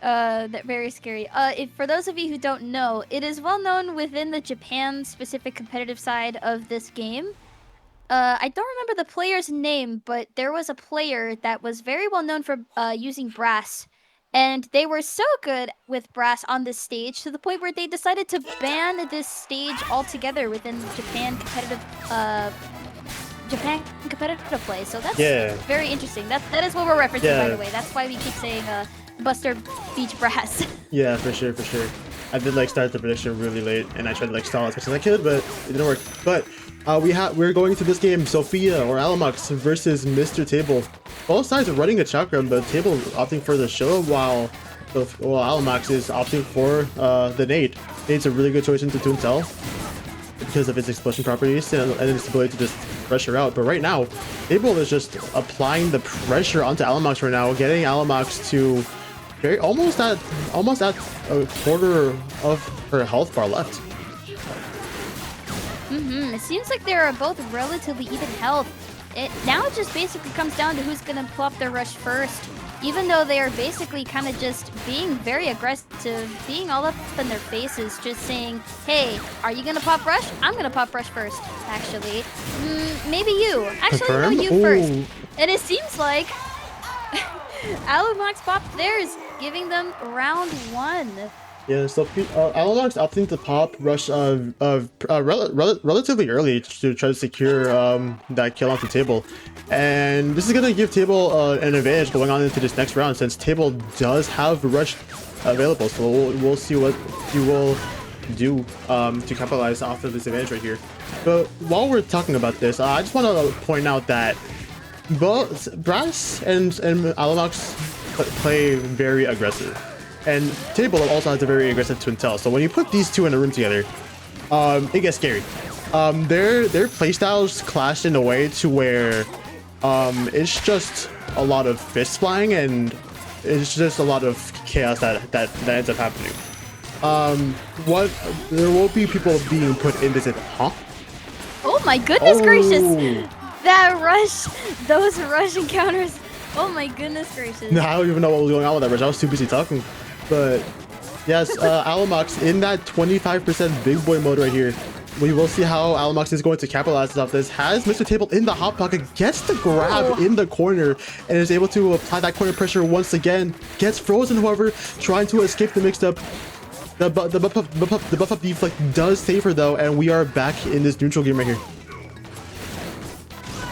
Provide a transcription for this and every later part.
Very scary. For those of you who don't know, it is well known within the Japan-specific competitive side of this game. I don't remember the player's name, but there was a player that was very well known for using brass. And they were so good with brass on this stage to the point where they decided to ban this stage altogether within Japan competitive play. So that's very interesting. That is what we're referencing, by the way. That's why we keep saying Buster Beach Brass. Yeah, for sure, for sure. I did like start the prediction really late, and I tried to like stall as much as I could, but it didn't work. But we're going to this game, Sophia or ALUMOX versus MrTable. Both sides are running a chakra, but Table opting for the show while ALUMOX is opting for the nade. Nade's a really good choice into Toontel because of its explosion properties and its ability to just pressure out. But right now, Table is just applying the pressure onto ALUMOX right now, getting ALUMOX to almost at a quarter of her health bar left. It seems like they are both relatively even health. Now it just basically comes down to who's gonna pull up their rush first. Even though they are basically kind of just being very aggressive, being all up in their faces, just saying, hey, are you gonna pop rush? I'm gonna pop rush first, actually. Maybe you. Actually, no, you first. And it seems like ALUMOX popped theirs, giving them round 1. Yeah, so ALUMOX opting to pop rush relatively early to try to secure that kill onto Table, and this is gonna give Table an advantage going on into this next round since Table does have rush available. So we'll see what he will do to capitalize off of this advantage right here. But while we're talking about this, I just want to point out that both Brass and ALUMOX play very aggressive. And Table also has a very aggressive Toontel. So when you put these two in a room together, it gets scary. Their playstyles clash in a way to where it's just a lot of fists flying and it's just a lot of chaos that ends up happening. There will be people being put in this. Oh my goodness gracious! That rush, those rush encounters. Oh my goodness gracious! I don't even know what was going on with that rush. I was too busy talking. But yes, ALUMOX in that 25% big boy mode right here. We will see how ALUMOX is going to capitalize off this. Has MrTable in the hot pocket, gets the grab in the corner, and is able to apply that corner pressure once again. Gets frozen, however, trying to escape the mixed up. The buff up deflect does save her though, and we are back in this neutral game right here.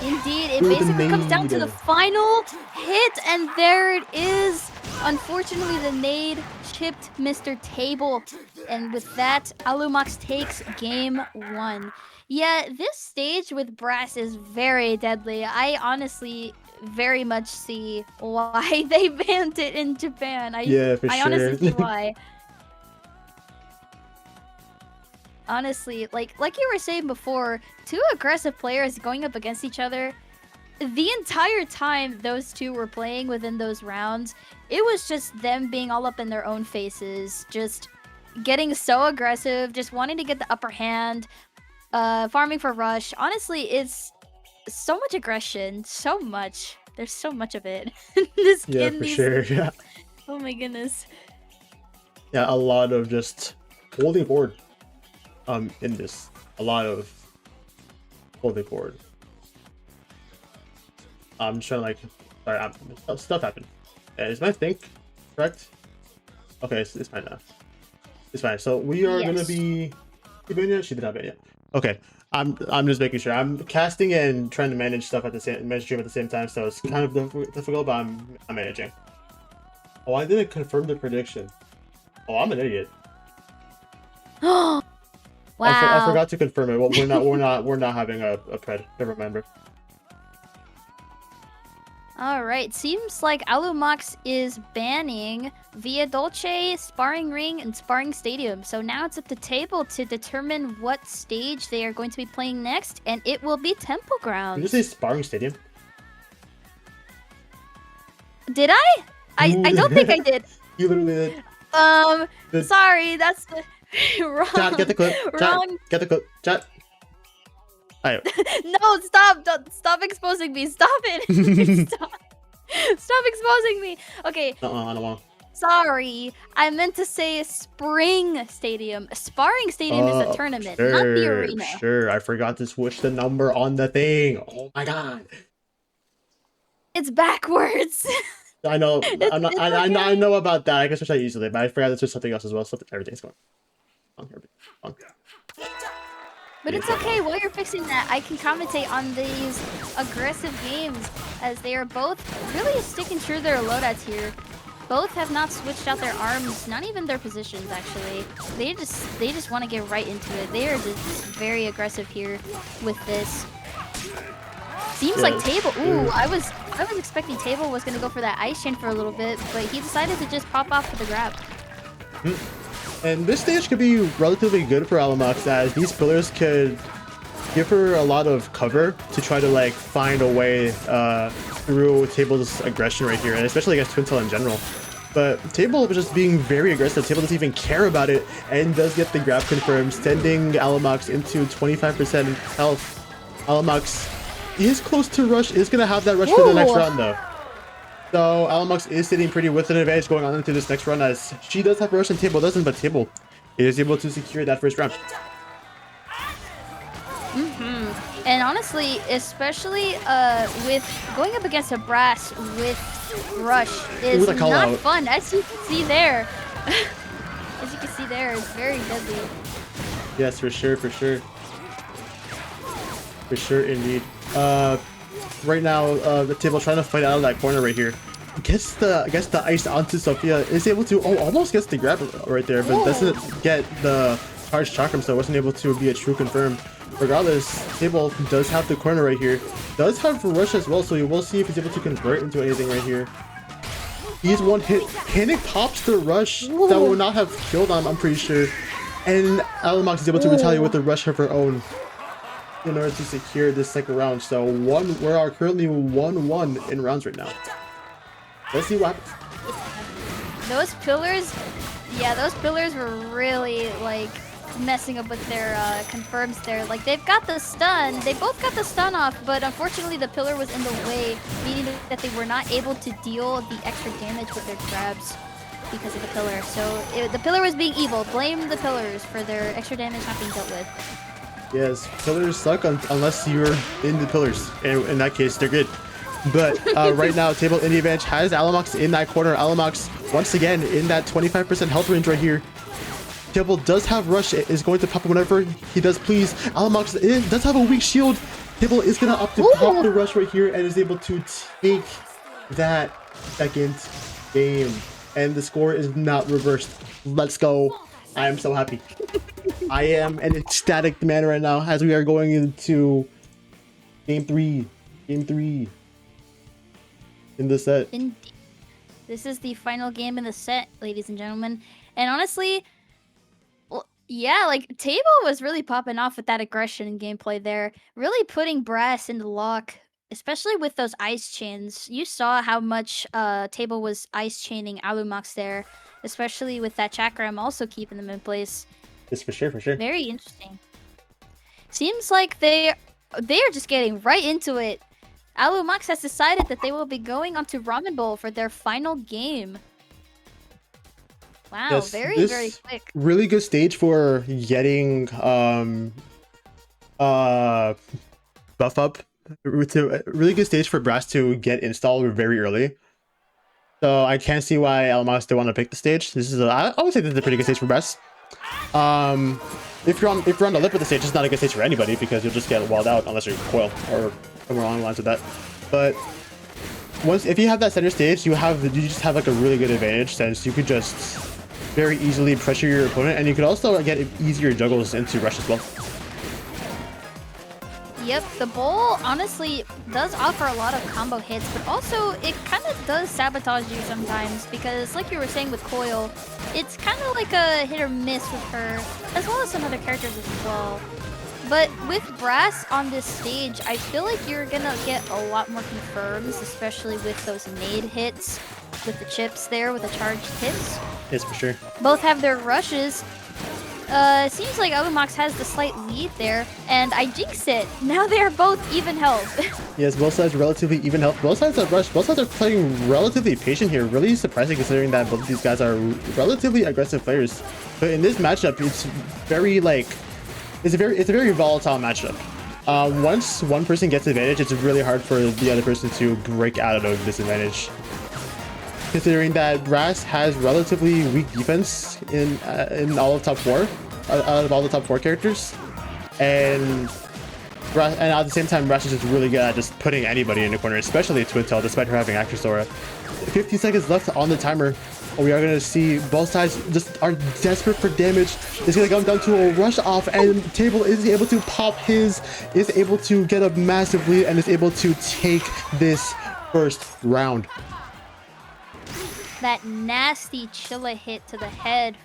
Indeed, it basically comes down to the final hit, and there it is. Unfortunately, the nade chipped MrTable, and with that, ALUMOX takes game 1. Yeah, this stage with Brass is very deadly. I honestly very much see why they banned it in Japan. Yeah, for sure. Honestly see why. Honestly, like you were saying before, two aggressive players going up against each other, the entire time those two were playing within those rounds, it was just them being all up in their own faces, just getting so aggressive, just wanting to get the upper hand, farming for rush. Honestly, it's so much aggression, so much. There's so much of it. Sure. Yeah. Oh my goodness. Yeah, a lot of just holding forward. In this, a lot of holding forward. I'm just trying to stuff happened. Is my think correct? Okay, it's fine now. It's fine. So we are gonna be. She did not ban yet. Okay, I'm just making sure. I'm casting and trying to manage stuff at the same time. So it's kind of difficult, but I'm managing. Oh, I didn't confirm the prediction. Oh, I'm an idiot. Wow. I forgot to confirm it. Well, we're not having a pred. Never remember. All right. Seems like ALUMOX is banning Via Dolce, Sparring Ring, and Sparring Stadium. So now it's up to Table to determine what stage they are going to be playing next, and it will be Temple Grounds. Did you say Sparring Stadium? Did I? I don't think I did. You literally did. Sorry, that's the. Wrong. Chat, get the clip. Wrong. Chat, get the clip. Chat. Right. No, stop! Stop exposing me! Stop it! Stop exposing me! Okay. I don't want. Sorry, I meant to say Spring Stadium. Sparring Stadium is a tournament, not the arena. Sure. I forgot to switch the number on the thing. Oh my god. It's backwards. I know. It's I okay. know about that. I can switch that easily, but I forgot to switch something else as well. Everything's going on. But it's okay, while you're fixing that, I can commentate on these aggressive games as they are both really sticking true to their loadouts here. Both have not switched out their arms, not even their positions actually. They just want to get right into it. They are just very aggressive here with this. Seems like Table. Ooh, I was expecting Table was gonna go for that ice chain for a little bit, but he decided to just pop off with the grab. And this stage could be relatively good for ALUMOX, as these pillars could give her a lot of cover to try to like find a way through Table's aggression right here, and especially against Twintel in general. But Table was just being very aggressive. Table doesn't even care about it and does get the grab confirmed, sending ALUMOX into 25% health. ALUMOX is close to rush, is going to have that rush for the next round though. So ALUMOX is sitting pretty with an advantage going on into this next run, as she does have rush and Table doesn't, but Table is able to secure that first round. And honestly, especially with going up against a Brass with rush is not fun, as you can see there. As you can see there, it's very deadly. Yes, for sure, for sure. For sure, indeed. Right now, the Table trying to fight out of that corner right here. Gets the ice onto Sophia, is able to almost gets the grab right there, but doesn't get the charged chakram, so wasn't able to be a true confirm. Regardless, Table does have the corner right here, does have rush as well, so you will see if he's able to convert into anything right here. He's one hit. Panic pops the rush that will not have killed him, I'm pretty sure, and ALUMOX is able to retaliate with the rush of her own in order to secure this second round. So we are currently 1-1 in rounds right now. Let's see what happens. Those pillars, yeah, those pillars were really like messing up with their confirms there. Like they've got the stun, they both got the stun off, but unfortunately the pillar was in the way, meaning that they were not able to deal the extra damage with their grabs because of the pillar. So the pillar was being evil. Blame the pillars for their extra damage not being dealt with. Yes, pillars suck unless you're in the pillars, and in that case they're good. But right now, Table in the advantage has ALUMOX in that corner. ALUMOX once again in that 25% health range right here. Table does have rush, is going to pop whenever he does please. ALUMOX does have a weak shield. Table is gonna opt to pop the rush right here and is able to take that second game, and the score is not reversed. Let's go. I am so happy. I am an ecstatic man right now as we are going into game three in the set. Indeed. This is the final game in the set, ladies and gentlemen. And honestly, well, yeah, like Table was really popping off with that aggression and gameplay there, really putting Brass into lock, especially with those ice chains. You saw how much Table was ice chaining ALUMOX there, especially with that chakram also keeping them in place. Yes, for sure, for sure. Very interesting. Seems like they are just getting right into it. ALUMOX has decided that they will be going onto Ramen Bowl for their final game. Wow, yes, very quick. Really good stage for getting buff up. It's a really good stage for Brass to get installed very early. So I can't see why ALUMOX don't want to pick the stage. This is I would say this is a pretty good stage for Brass. If you're on the lip of the stage, it's not a good stage for anybody because you'll just get walled out unless you're Coil or somewhere along the lines of that. But if you have that center stage, you just have like a really good advantage, since you could just very easily pressure your opponent, and you could also get easier juggles into rush as well. Yep, the bowl honestly does offer a lot of combo hits, but also it kind of does sabotage you sometimes because, like you were saying with Coil, it's kind of like a hit or miss with her, as well as some other characters as well. But with Brass on this stage, I feel like you're gonna get a lot more confirms, especially with those nade hits, with the chips there, with the charged hits. Yes, for sure. Both have their rushes. seems like ALUMOX has the slight lead there, and I jinx it. Now they're both even health. Yes, both sides relatively even health. Both sides have rushed. Both sides are playing relatively patient here. Really surprising considering that both of these guys are relatively aggressive players. But in this matchup, it's very like it's a very volatile matchup. Once one person gets advantage, it's really hard for the other person to break out of disadvantage. Considering that Brass has relatively weak defense in all of top 4, out of all the top 4 characters, and at the same time, Brass is just really good at just putting anybody in the corner, especially Twin Tail, despite her having Actress Aura. 15 seconds left on the timer. We are going to see both sides just are desperate for damage. It's going to come down to a rush off, and Table is able to pop his, is able to get a massive lead, and is able to take this first round. That nasty Chilla hit to the head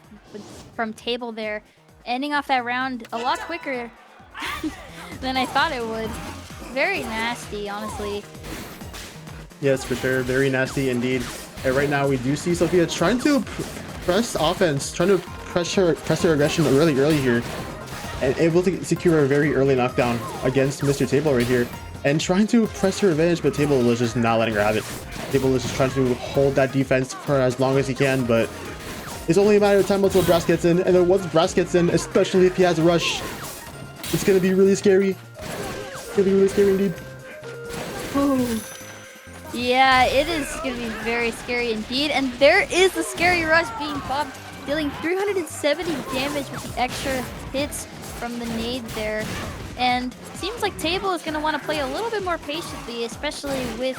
from Table there, ending off that round a lot quicker than I thought it would. Very nasty, honestly. Yes, for sure. Very nasty indeed. And right now we do see Sophia trying to press offense, trying to press her aggression really early here, and able to secure a very early knockdown against MrTable right here, and trying to press her advantage, but Table was just not letting her have it. Table is just trying to hold that defense for as long as he can, but it's only a matter of time until Brass gets in, and then once Brass gets in, especially if he has a rush, it's gonna be really scary. It's gonna be really scary indeed. Ooh. Yeah, it is gonna be very scary indeed, and there is the scary rush being popped, dealing 370 damage with the extra hits from the nade there. And seems like Table is gonna want to play a little bit more patiently, especially with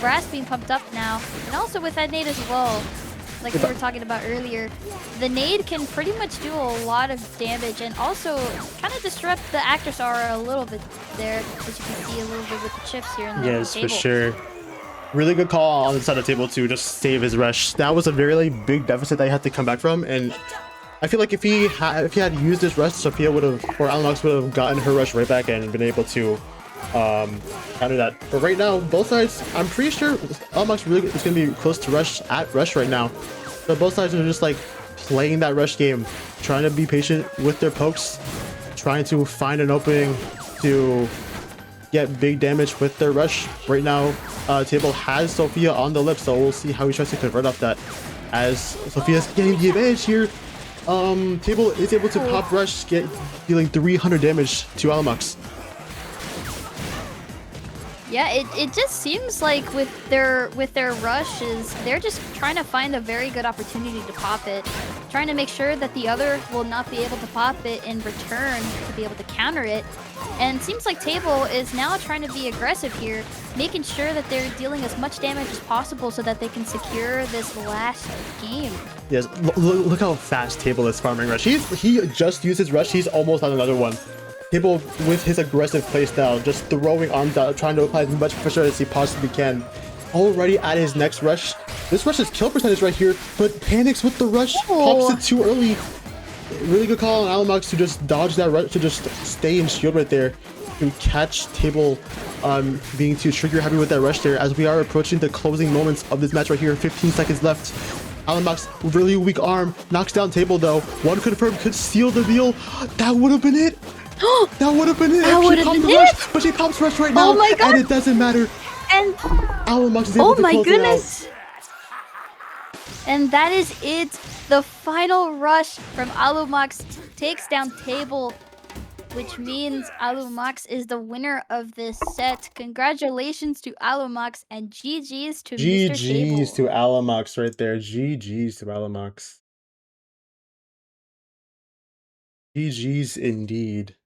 Brass being pumped up now, and also with that nade as well. Like we were talking about earlier, the nade can pretty much do a lot of damage and also kind of disrupt the Actress Aura a little bit there, as you can see a little bit with the chips here and there. Yes, for sure. Really good call on the side of Table to just save his rush. That was a very big deficit that he had to come back from, and I feel like if he had used this rush, Sophia would have, or ALUMOX would have gotten her rush right back and been able to counter that. But right now, both sides, I'm pretty sure ALUMOX really is going to be close to rush right now. So both sides are just like playing that rush game, trying to be patient with their pokes, trying to find an opening to get big damage with their rush. Right now, Table has Sophia on the lip, so we'll see how he tries to convert off that. As Sophia's getting the advantage here, Table is able to pop rush, dealing 300 damage to ALUMOX. Yeah, it just seems like with their rushes, they're just trying to find a very good opportunity to pop it, trying to make sure that the other will not be able to pop it in return to be able to counter it. And it seems like Table is now trying to be aggressive here, making sure that they're dealing as much damage as possible so that they can secure this last game. Yes, look how fast Table is farming rush. He just used his rush. He's almost on another one. Table with his aggressive playstyle, just throwing arms out, trying to apply as much pressure as he possibly can. Already at his next rush. This rush's kill percentage right here, but panics with the rush, pops it too early. Really good call on ALUMOX to just dodge that rush, to just stay in shield right there, to catch Table being too trigger happy with that rush there. As we are approaching the closing moments of this match right here, 15 seconds left. ALUMOX, really weak arm, knocks down Table though. One confirmed could seal the deal. That would have been it. That would have been it. That would have been it. But she pops rush right now, my God. and it doesn't matter. And ALUMOX is able to close it out. And that is it. The final rush from ALUMOX takes down Table, which means ALUMOX is the winner of this set. Congratulations to ALUMOX and GG's to MrTable. GG's to ALUMOX right there. GG's to ALUMOX. GG's indeed.